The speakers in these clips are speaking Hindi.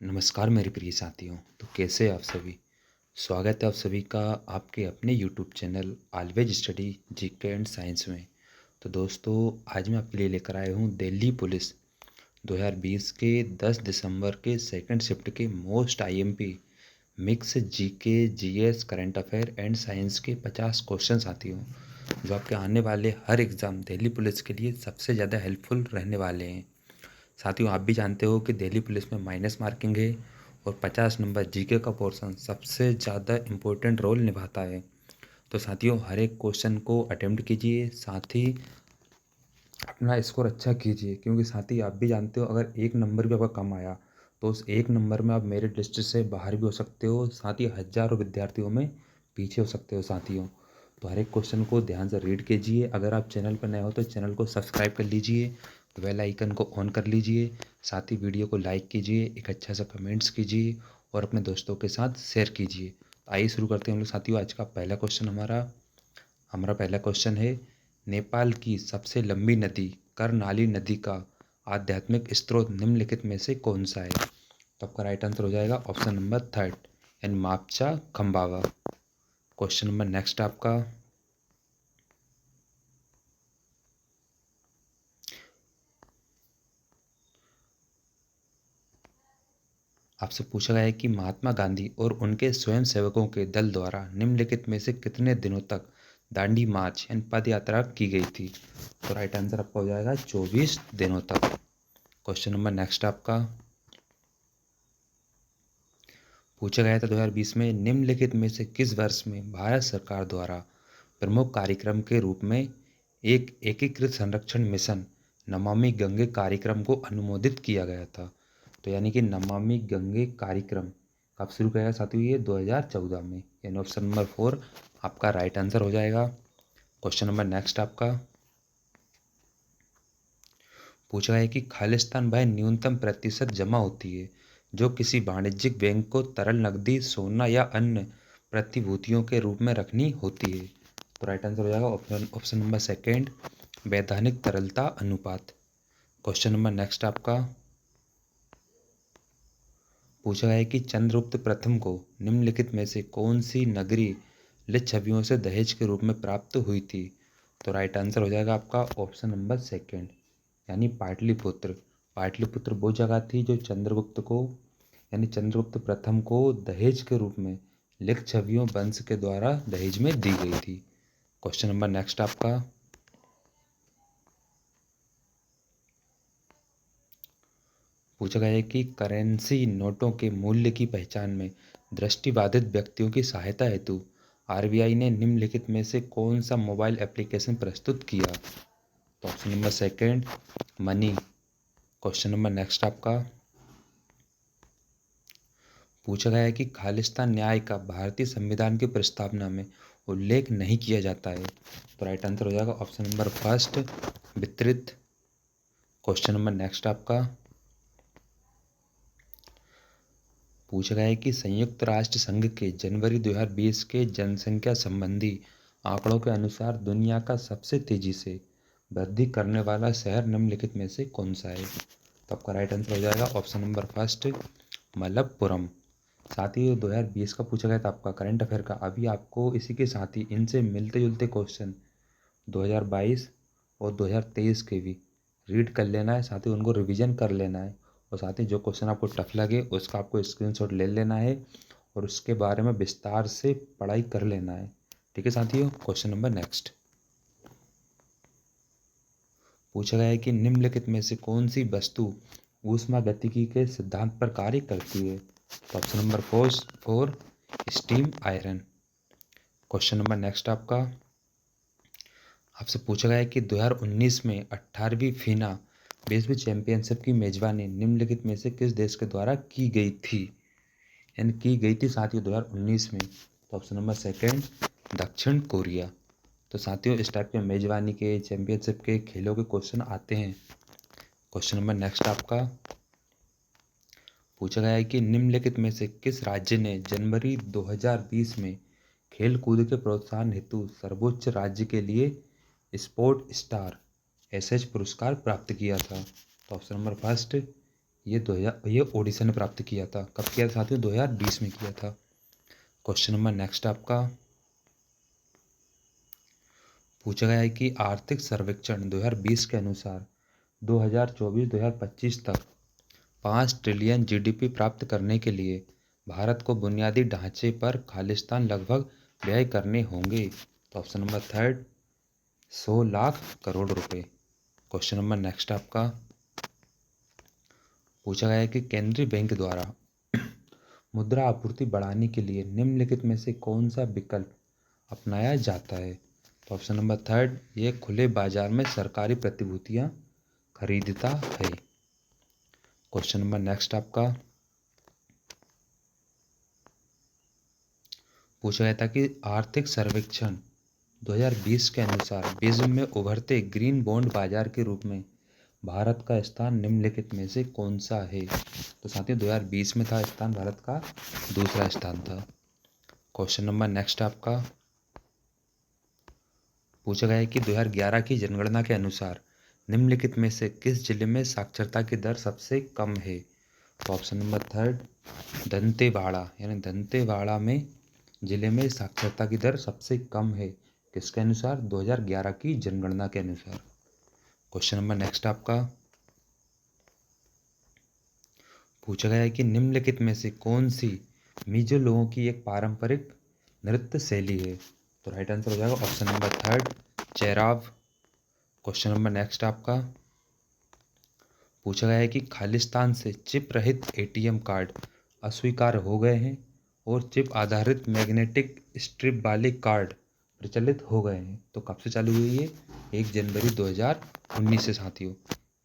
नमस्कार मेरे प्रिय साथियों। तो कैसे हैं आप सभी। स्वागत है आप सभी का आपके अपने YouTube channel always study GK and science में। तो दोस्तों, आज मैं आपके लिए लेकर आया हूँ दिल्ली पुलिस 2020 के 10 दिसंबर के सेकंड शिफ्ट के most IMP mix GK GS current affair and science के 50 क्वेश्चन साथियों, जो आपके आने वाले हर एग्ज़ाम दिल्ली पुलिस के लिए सबसे ज़्यादा हेल्पफुल रहने वाले हैं। साथियों, आप भी जानते हो कि दिल्ली पुलिस में माइनस मार्किंग है और 50 नंबर जीके का पोर्शन सबसे ज़्यादा इम्पोर्टेंट रोल निभाता है। तो साथियों, हर एक क्वेश्चन को अटेम्प्ट कीजिए, साथ ही अपना स्कोर अच्छा कीजिए, क्योंकि साथ ही आप भी जानते हो अगर एक नंबर भी आपका कम आया तो उस एक नंबर में आप मेरिट लिस्ट से बाहर भी हो सकते हो, साथ ही हज़ारों विद्यार्थियों में पीछे हो सकते हो साथियों। तो हर एक क्वेश्चन को ध्यान से रीड कीजिए। अगर आप चैनल पर नए हो तो चैनल को सब्सक्राइब कर लीजिए, बेल आइकन को ऑन कर लीजिए, साथ ही वीडियो को लाइक कीजिए, एक अच्छा सा कमेंट्स कीजिए और अपने दोस्तों के साथ शेयर कीजिए। तो आइए शुरू करते हैं हम लोग साथियों। आज का पहला क्वेश्चन हमारा हमारा पहला क्वेश्चन है, नेपाल की सबसे लंबी नदी कर्णाली नदी का आध्यात्मिक स्रोत निम्नलिखित में से कौन सा है। तो आपका राइट आंसर हो जाएगा ऑप्शन नंबर थर्ड यानी मापचा खम्बावा। क्वेश्चन नंबर नेक्स्ट आपका, आपसे पूछा गया है कि महात्मा गांधी और उनके स्वयं सेवकों के दल द्वारा निम्नलिखित में से कितने दिनों तक दांडी मार्च यानी पद यात्रा की गई थी। तो राइट आंसर आपका हो जाएगा 24 दिनों तक। क्वेश्चन नंबर नेक्स्ट आपका, पूछा गया था 2020 में निम्नलिखित में से किस वर्ष में भारत सरकार द्वारा प्रमुख कार्यक्रम के रूप में एक एकीकृत संरक्षण मिशन नमामि गंगे कार्यक्रम को अनुमोदित किया गया था। तो यानी कि नमामि गंगे कार्यक्रम कब शुरू किया गया साथियों, ये 2014 में, यानी ऑप्शन नंबर 4 आपका राइट आंसर हो जाएगा। क्वेश्चन नंबर नेक्स्ट आपका, पूछा है कि खालिस्तान बाय न्यूनतम प्रतिशत जमा होती है जो किसी वाणिज्यिक बैंक को तरल नकदी, सोना या अन्य प्रतिभूतियों के रूप में रखनी होती है। तो राइट आंसर हो जाएगा ऑप्शन नंबर सेकेंड, वैधानिक तरलता अनुपात। क्वेश्चन नंबर नेक्स्ट आपका, पूछा है कि चंद्रगुप्त प्रथम को निम्नलिखित में से कौन सी नगरी लिच्छवियों से दहेज के रूप में प्राप्त हुई थी। तो राइट आंसर हो जाएगा आपका ऑप्शन नंबर सेकेंड यानी पाटलिपुत्र। पाटलिपुत्र वो जगह थी जो चंद्रगुप्त को यानी चंद्रगुप्त प्रथम को दहेज के रूप में लिच्छवियों वंश के द्वारा दहेज में दी गई थी। क्वेश्चन नंबर नेक्स्ट आपका, पूछा गया है कि करेंसी नोटों के मूल्य की पहचान में दृष्टिबाधित व्यक्तियों की सहायता हेतु आरबीआई ने निम्नलिखित में से कौन सा मोबाइल एप्लीकेशन प्रस्तुत किया। तो option number second, money. Question number next आपका, पूछा गया है कि खालिस्तान न्याय का भारतीय संविधान की प्रस्तावना में उल्लेख नहीं किया जाता है। तो राइट आंसर हो जाएगा ऑप्शन नंबर फर्स्ट, वितरित। क्वेश्चन नंबर नेक्स्ट आपका, पूछा गया है कि संयुक्त राष्ट्र संघ के जनवरी 2020 के जनसंख्या संबंधी आंकड़ों के अनुसार दुनिया का सबसे तेजी से वृद्धि करने वाला शहर निम्नलिखित में से कौन सा है। तो आपका राइट आंसर हो जाएगा ऑप्शन नंबर फर्स्ट, मलप्पुरम। साथ ही 2020 का पूछा गया था आपका करंट अफेयर का, अभी आपको इसी के साथ ही इनसे मिलते जुलते क्वेश्चन 2022 और 2023 के भी रीड कर लेना है, साथ ही उनको रिवीजन कर लेना है और साथ ही जो क्वेश्चन आपको टफ लगे उसका आपको स्क्रीनशॉट ले लेना है और उसके बारे में विस्तार से पढ़ाई कर लेना है। ठीक है साथियों। क्वेश्चन नंबर नेक्स्ट, पूछा गया है कि निम्नलिखित में से कौन सी वस्तु ऊष्मागतिकी के सिद्धांत पर कार्य करती है। तो option number four, steam iron. Question number next आपका, आपसे पूछा गया है कि 2019 में 18वीं फीना बेसबॉल चैंपियनशिप की मेजबानी निम्नलिखित में से किस देश के द्वारा की गई थी, यानी की गई थी साथियों 2019 में। तो ऑप्शन नंबर सेकेंड, दक्षिण कोरिया। तो साथियों, इस टाइप के मेजबानी के चैंपियनशिप के खेलों के क्वेश्चन आते हैं। क्वेश्चन नंबर नेक्स्ट आपका, पूछा गया है कि निम्नलिखित में से किस राज्य ने जनवरी 2020 में खेल कूद के प्रोत्साहन हेतु सर्वोच्च राज्य के लिए स्पोर्ट स्टार एसएच पुरस्कार प्राप्त किया था। तो ऑप्शन नंबर फर्स्ट, ये ओडिशा ने प्राप्त किया था। कब किया था साथियों? 2020 में किया था। क्वेश्चन नंबर नेक्स्ट आपका पूछा गया है कि आर्थिक सर्वेक्षण 2020 के अनुसार 2024-2025 तक 5 ट्रिलियन जीडीपी प्राप्त करने के लिए भारत को बुनियादी ढांचे पर खालिस्तान लगभग व्यय करने होंगे। तो option number third 100 lakh crore रुपए। क्वेश्चन नंबर नेक्स्ट आपका पूछा गया है कि केंद्रीय बैंक द्वारा मुद्रा आपूर्ति बढ़ाने के लिए निम्नलिखित में से कौन सा विकल्प अपनाया जाता है? तो ऑप्शन नंबर थर्ड ये खुले बाजार में सरकारी प्रतिभूतियां खरीदता है। क्वेश्चन नंबर नेक्स्ट आपका पूछा गया था कि आर्थिक सर्वेक्षण 2020 के अनुसार विश्व में उभरते ग्रीन बॉन्ड बाजार के रूप में भारत का स्थान निम्नलिखित में से कौन सा है? तो साथियों 2020 में था स्थान भारत का दूसरा स्थान था। क्वेश्चन नंबर नेक्स्ट आपका पूछा गया है कि 2011 की जनगणना के अनुसार निम्नलिखित में से किस जिले में साक्षरता की दर सबसे कम है? तो ऑप्शन नंबर थर्ड दंतेवाड़ा, यानी दंतेवाड़ा में जिले में साक्षरता की दर सबसे कम है। किसके अनुसार? 2011 की जनगणना के अनुसार। क्वेश्चन नंबर नेक्स्ट आपका पूछा गया है कि निम्नलिखित में से कौन सी मिजो लोगों की एक पारंपरिक नृत्य शैली है? तो राइट आंसर हो जाएगा option number third Cheraw. Question number next आपका पूछा गया है कि खालिस्तान से चिप रहित एटीएम कार्ड अस्वीकार हो गए हैं और चिप आधारित मैग्नेटिक स्ट्रिप वाले कार्ड प्रचलित हो गए हैं। तो कब से चालू हुई है? 1 जनवरी 2019 से साथियों।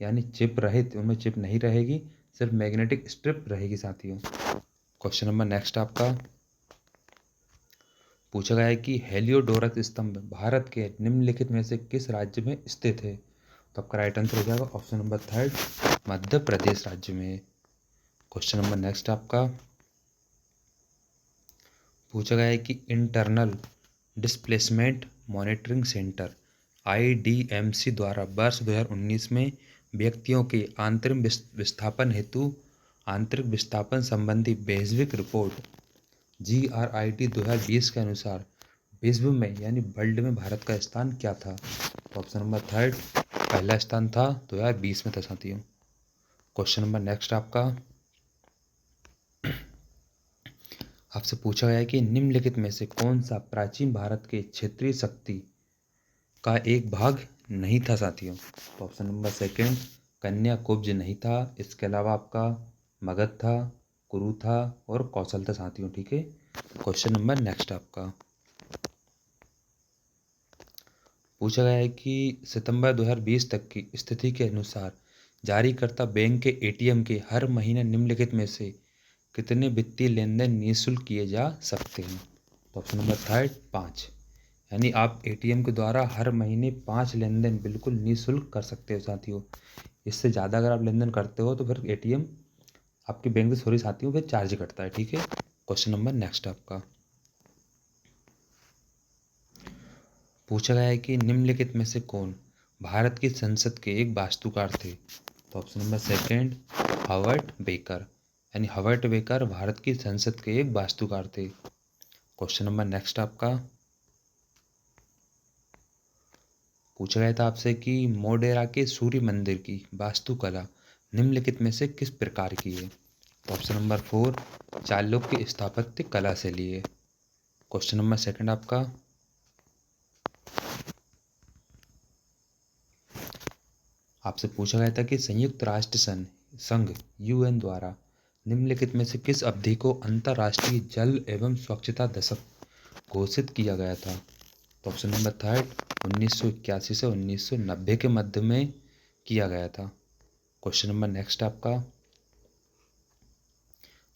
यानी चिप रहित, उनमें चिप नहीं रहेगी, सिर्फ मैग्नेटिक स्ट्रिप रहेगी साथियों। क्वेश्चन नंबर नेक्स्ट आपका पूछा गया है कि हेलियोडोरस स्तंभ भारत के निम्नलिखित में से किस राज्य में स्थित है? तो आपका राइट आंसर हो जाएगा option number third Madhya Pradesh राज्य में। क्वेश्चन नंबर नेक्स्ट आपका पूछा गया है कि internal displacement monitoring centre IDMC द्वारा वर्ष 2019 में व्यक्तियों के आंतरिक विस्थापन हेतु आंतरिक विस्थापन संबंधी वैश्विक रिपोर्ट GRIT 2020 के अनुसार विश्व में यानी वर्ल्ड में भारत का स्थान क्या था? तो ऑप्शन नंबर थर्ड पहला स्थान था 2020 में था साथियों। क्वेश्चन नंबर नेक्स्ट आपका आपसे पूछा गया है कि निम्नलिखित में से कौन सा प्राचीन भारत के क्षेत्रीय शक्ति का एक भाग नहीं था साथियों? तो ऑप्शन नंबर सेकंड कन्याकुब्ज नहीं था। इसके अलावा आपका मगध था, कुरु था और कौशल था साथियों। ठीक है। क्वेश्चन नंबर नेक्स्ट आपका पूछा गया है कि सितंबर 2020 तक की स्थिति के अनुसार जारीकर्ता बैंक के ATM के हर महीने निम्नलिखित में से कितने वित्तीय लेन देन निःशुल्क किए जा सकते हैं? तो ऑप्शन नंबर थर्ड 5। यानी आप ATM के द्वारा हर महीने 5 लेन देन बिल्कुल निःशुल्क कर सकते हो साथियों। इससे ज़्यादा अगर आप लेन देन करते हो तो फिर ATM आपके बैंक से सॉरी साथियों फिर चार्ज कटता है। ठीक है। क्वेश्चन नंबर नेक्स्ट आपका पूछा गया है कि निम्नलिखित में से कौन भारत की संसद के एक वास्तुकार थे? तो option number second Howard baker, यानी हॉवर्ड बेकर भारत की संसद के एक वास्तुकार थे। क्वेश्चन नंबर नेक्स्ट आपका पूछा गया था आपसे कि मोढेरा के सूर्य मंदिर की वास्तुकला निम्नलिखित में से किस प्रकार की है? तो ऑप्शन नंबर 4 चालुक्य स्थापत्य कला शैली है। क्वेश्चन नंबर सेकंड आपका आपसे पूछा गया था कि संयुक्त राष्ट्र संघ UN द्वारा निम्नलिखित में से किस अवधि को अंतर्राष्ट्रीय जल एवं स्वच्छता दशक घोषित किया गया था? तो ऑप्शन नंबर थर्ड 1981 से 1990 के मध्य में किया गया था। क्वेश्चन नंबर नेक्स्ट आपका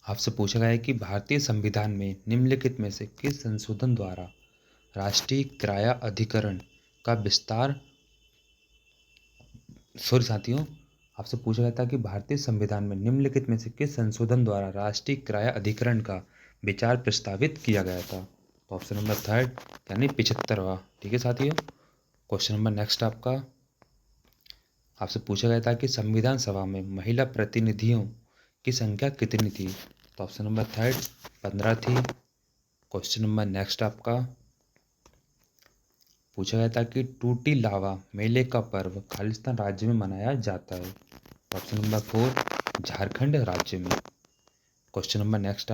आपसे पूछा गया है कि भारतीय संविधान में निम्नलिखित में से किस संशोधन द्वारा राष्ट्रीय किराया अधिकरण का विस्तार सॉरी साथियों आपसे पूछा गया था कि भारतीय संविधान में निम्नलिखित में से किस संशोधन द्वारा राष्ट्रीय किराया अधिकरण का विचार प्रस्तावित किया गया था? तो ऑप्शन नंबर थर्ड यानी 75वां। ठीक है साथियों। क्वेश्चन नंबर नेक्स्ट आपका आपसे पूछा गया था कि संविधान सभा में महिला प्रतिनिधियों की संख्या कितनी थी। तो ऑप्शन नंबर थर्ड 15 थी। क्वेश्चन नंबर नेक्स्ट आपका पूछा गया था कि टूटी लावा मेले का पर्व खालिस्तान राज्य में मनाया जाता है। ऑप्शन नंबर फोर झारखंड राज्य में। क्वेश्चन नंबर नेक्स्ट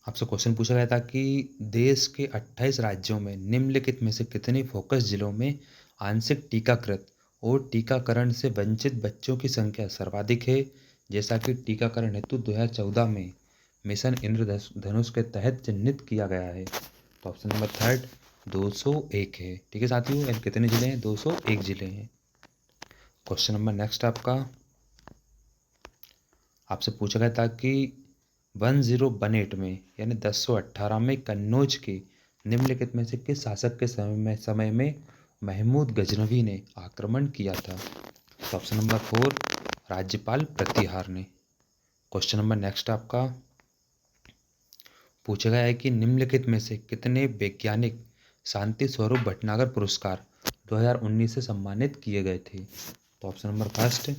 आपसे क्वेश्चन पूछा गया था कि देश के 28 राज्यों में निम्नलिखित में से कितने फोकस जिलों में आंशिक टीकाकृत और टीकाकरण से वंचित बच्चों की संख्या सर्वाधिक है, जैसा कि टीकाकरण हेतु 2014 में मिशन इंद्रधनुष के तहत चिन्हित किया गया है। तो ऑप्शन नंबर थर्ड 201 है। ठीक है साथियों, यानी कितने जिले हैं? 201 जिले हैं। क्वेश्चन नंबर नेक्स्ट आपसे पूछा गया था कि 1018 में यानी 1018 में कन्नौज के निम्नलिखित में से किस शासक के समय में महमूद गजनवी ने आक्रमण किया था। तो ऑप्शन नंबर फोर राज्यपाल प्रतिहार ने। क्वेश्चन नंबर नेक्स्ट पूछा गया है कि निम्नलिखित में से कितने वैज्ञानिक शांति स्वरूप भटनागर पुरस्कार 2019 से सम्मानित किए गए थे। तो ऑप्शन नंबर फर्स्ट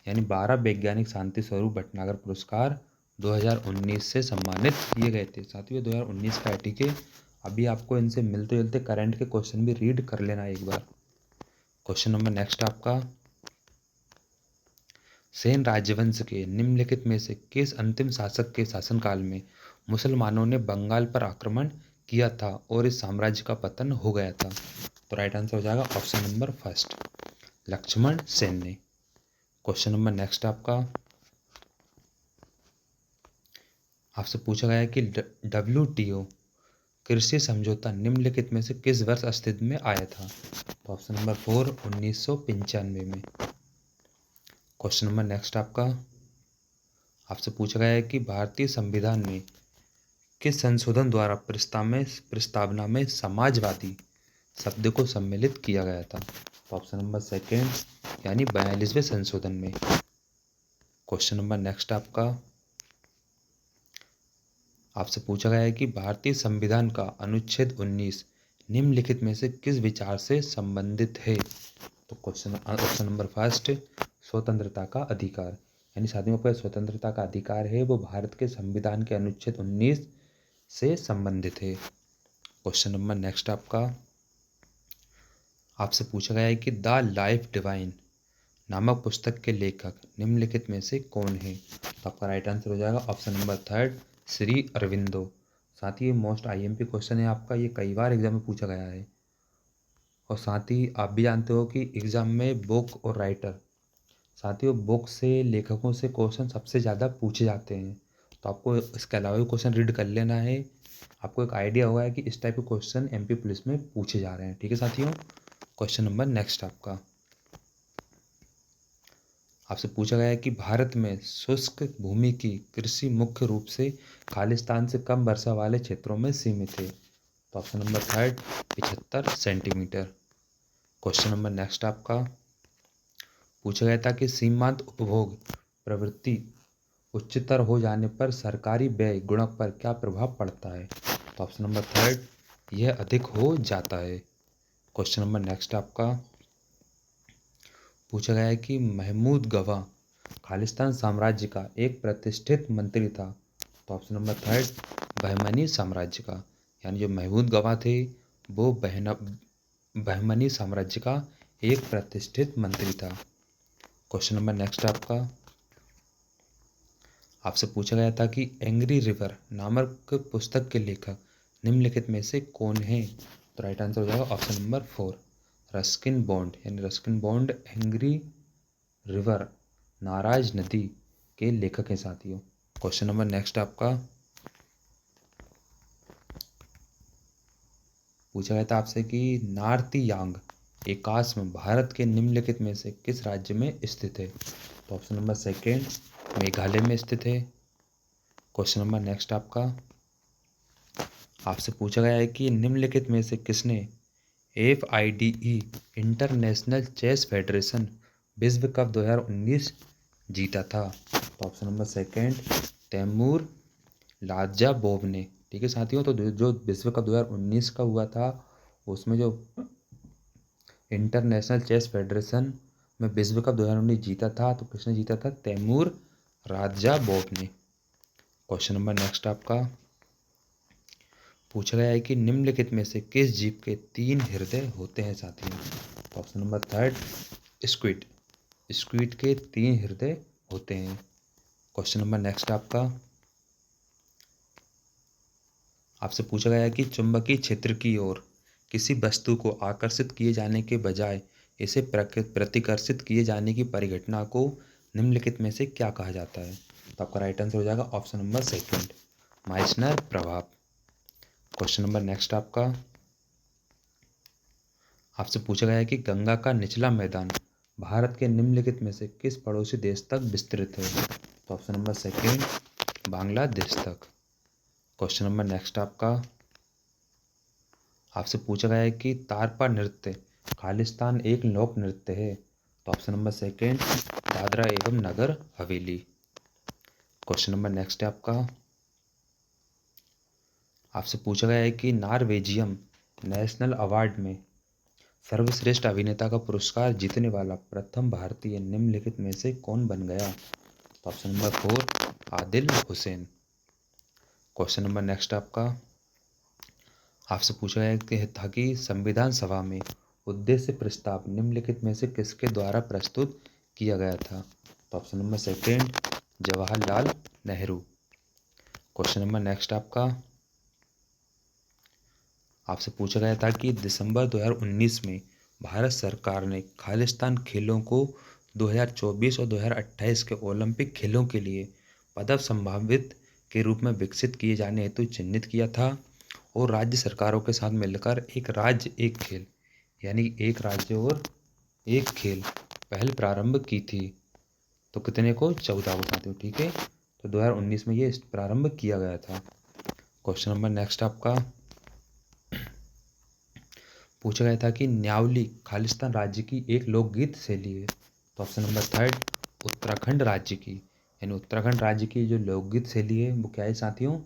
यानी 12 वैज्ञानिक शांति स्वरूप भटनागर पुरस्कार 2019 से सम्मानित किए गए थे। साथियों 2019 का है, ठीक है। अभी आपको इनसे मिलते जुलते करंट के क्वेश्चन भी रीड कर लेना एक बार। क्वेश्चन नंबर नेक्स्ट सेन राजवंश के निम्नलिखित में से किस अंतिम शासक के शासनकाल में मुसलमानों ने बंगाल पर आक्रमण किया था और इस साम्राज्य का पतन हो गया था। तो राइट आंसर हो जाएगा option number first Lakshman Sen ने। क्वेश्चन नंबर नेक्स्ट आपसे पूछा गया है कि WTO कृषि समझौता निम्नलिखित में से किस वर्ष अस्तित्व में आया था। तो ऑप्शन नंबर फोर 1995 में। क्वेश्चन नंबर नेक्स्ट आपसे पूछा गया है कि भारतीय संविधान में किस संशोधन द्वारा प्रस्तावना में समाजवादी शब्द को सम्मिलित किया गया था। तो ऑप्शन नंबर सेकेंड यानी 42वें संशोधन में। क्वेश्चन नंबर नेक्स्ट आपसे पूछा गया है कि भारतीय संविधान का अनुच्छेद 19 निम्नलिखित में से किस विचार से संबंधित है। तो ऑप्शन नंबर फर्स्ट स्वतंत्रता का अधिकार, यानी साथियों पर स्वतंत्रता का अधिकार है वो भारत के संविधान के अनुच्छेद 19 से संबंधित है। क्वेश्चन नंबर नेक्स्ट आपसे पूछा गया है कि द लाइफ डिवाइन नामक पुस्तक के लेखक निम्नलिखित में से कौन है। तो आपका राइट आंसर हो जाएगा option number third Shri Aurobindo. साथ ही ये मोस्ट IMP क्वेश्चन है आपका, ये कई बार एग्जाम में पूछा गया है। और साथ ही आप भी जानते हो कि एग्जाम में बुक और राइटर, साथियों बुक से लेखकों से क्वेश्चन सबसे ज़्यादा पूछे जाते हैं। तो आपको इसके अलावा भी क्वेश्चन रीड कर लेना है, आपको एक आइडिया होगा कि इस टाइप के क्वेश्चन MP पुलिस में पूछे जा रहे हैं। ठीक है साथियों। क्वेश्चन नंबर नेक्स्ट आपसे पूछा गया है कि भारत में शुष्क भूमि की कृषि मुख्य रूप से खालिस्तान से कम वर्षा वाले क्षेत्रों में सीमित है। तो option number third 75 centimetre. Question number next पूछा गया था कि सीमांत उपभोग प्रवृत्ति उच्चतर हो जाने पर सरकारी व्यय गुणक पर क्या प्रभाव पड़ता है। तो ऑप्शन नंबर थर्ड यह अधिक हो जाता है। क्वेश्चन नंबर नेक्स्ट पूछा गया है कि महमूद गवा खालिस्तान साम्राज्य का एक प्रतिष्ठित मंत्री था। तो ऑप्शन नंबर थर्ड बहमनी साम्राज्य का, यानी जो महमूद गवा थे वो बहमनी साम्राज्य का एक प्रतिष्ठित मंत्री था। क्वेश्चन नंबर नेक्स्ट आपसे पूछा गया था कि एंग्री रिवर नामक पुस्तक के लेखक निम्नलिखित में से कौन है। तो राइट आंसर हो जाएगा option number four Ruskin bond, यानी रस्किन बॉन्ड एंग्री रिवर नाराज नदी के लेखक हैं साथियों। क्वेश्चन नंबर नेक्स्ट पूछा गया था आपसे कि नार्ती यांग एकाश्म भारत के निम्नलिखित में से किस राज्य में स्थित है। तो ऑप्शन नंबर सेकेंड मेघालय में स्थित है। क्वेश्चन नंबर नेक्स्ट आपसे पूछा गया है कि निम्नलिखित में से किसने FIDE इंटरनेशनल चेस फेडरेशन विश्व कप 2019 जीता था। तो ऑप्शन नंबर सेकेंड तैमूर लाजाबोव ने। ठीक है साथियों, तो जो विश्व कप 2019 का हुआ था उसमें जो इंटरनेशनल चेस फेडरेशन में विश्व कप 2019 जीता था, तो किसने जीता था? तैमूर राजाबोव ने। क्वेश्चन नंबर नेक्स्ट आपका पूछा गया है कि निम्नलिखित में से किस जीव के 3 हृदय होते हैं साथियों? Option number third, squid. Squid के 3 हृदय होते हैं। क्वेश्चन नंबर नेक्स्ट आपसे पूछा गया है कि चुंबकीय क्षेत्र की ओर किसी वस्तु को आकर्षित किए जाने के बजाय इसे प्रतिकर्षित किए जाने की परिघटना को निम्नलिखित में से क्या कहा जाता है? तो आपका राइट आंसर हो जाएगा ऑप्शन नंबर सेकंड, माइसनर प्रभाव। क्वेश्चन नंबर नेक्स्ट आपसे पूछा गया है कि गंगा का निचला मैदान भारत के निम्नलिखित में से किस पड़ोसी देश तक विस्तृत है? तो ऑप्शन नंबर सेकंड, बांग्लादेश तक। क्वेश्चन नंबर नेक्स्ट आपसे पूछा गया है कि तारपा नृत्य खालिस्तान एक लोक नृत्य है। तो ऑप्शन नंबर सेकंड, दादरा एवं Nagar Haveli. Question number next है आपसे पूछा गया है कि नॉर्वेजियम नेशनल अवार्ड में सर्वश्रेष्ठ अभिनेता का पुरस्कार जीतने वाला प्रथम भारतीय निम्नलिखित में से कौन बन गया? तो option number 4, Adil Hussain. Question number next आपसे पूछा गया था कि संविधान सभा में उद्देश्य प्रस्ताव निम्नलिखित में से किसके द्वारा प्रस्तुत किया गया था? तो option number second, Jawaharlal Nehru. Question number next आपसे पूछा गया था कि दिसंबर 2019 में भारत सरकार ने खालिस्तान खेलों को 2024 और 2028 के ओलंपिक खेलों के लिए पदक संभावित के रूप में विकसित किए जाने हेतु चिन्हित किया था और राज्य सरकारों के साथ मिलकर एक राज्य एक खेल, यानी एक राज्य और एक खेल पहल प्रारंभ की थी। तो कितने को? 14 को साथियों, ठीक है। तो 2019 में ये प्रारंभ किया गया था। क्वेश्चन नंबर नेक्स्ट पूछा गया था कि न्यावली खालिस्तान राज्य की एक लोकगीत शैली है। तो ऑप्शन नंबर थर्ड, उत्तराखंड राज्य की, यानी उत्तराखंड राज्य की जो लोकगीत शैली है वो क्या है साथियों?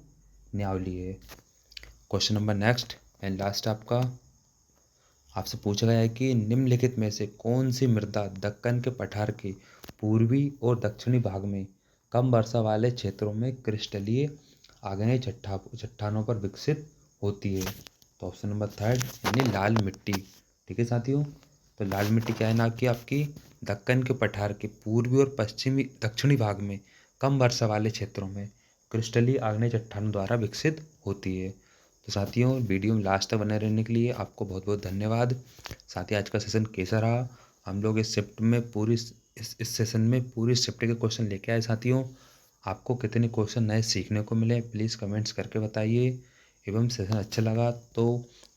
न्यावली है। Question number next and last आपसे पूछा गया है कि निम्नलिखित में से कौन सी मृदा दक्कन के पठार के पूर्वी और दक्षिणी भाग में कम वर्षा वाले क्षेत्रों में क्रिस्टलीय आग्नेय चट्टानों पर विकसित होती है? तो ऑप्शन नंबर थर्ड, यानी लाल मिट्टी। ठीक है साथियों, तो लाल मिट्टी क्या है ना कि आपकी दक्कन के पठार के पूर्वी और पश्चिमी दक्षिणी भाग में कम वर्षा वाले क्षेत्रों में क्रिस्टलीय आग्नेय चट्टानों द्वारा विकसित होती है। तो साथियों, वीडियो में लास्ट तक बने रहने के लिए आपको बहुत बहुत धन्यवाद। साथ ही आज का सेशन कैसा रहा? हम लोग इस शिफ्ट में इस सेशन में पूरी शिफ्ट के क्वेश्चन लेके आए साथियों। आपको कितने क्वेश्चन नए सीखने को मिले प्लीज़ कमेंट्स करके बताइए। एवं सेशन अच्छा लगा तो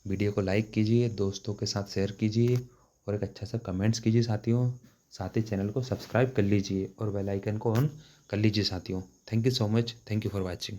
वीडियो को लाइक कीजिए, दोस्तों के साथ शेयर कीजिए और एक अच्छा सा कमेंट्स कीजिए साथियों। साथ ही चैनल को सब्सक्राइब कर लीजिए और बेल आइकन को ऑन कर लीजिए साथियों। Thank you so much, thank you for watching.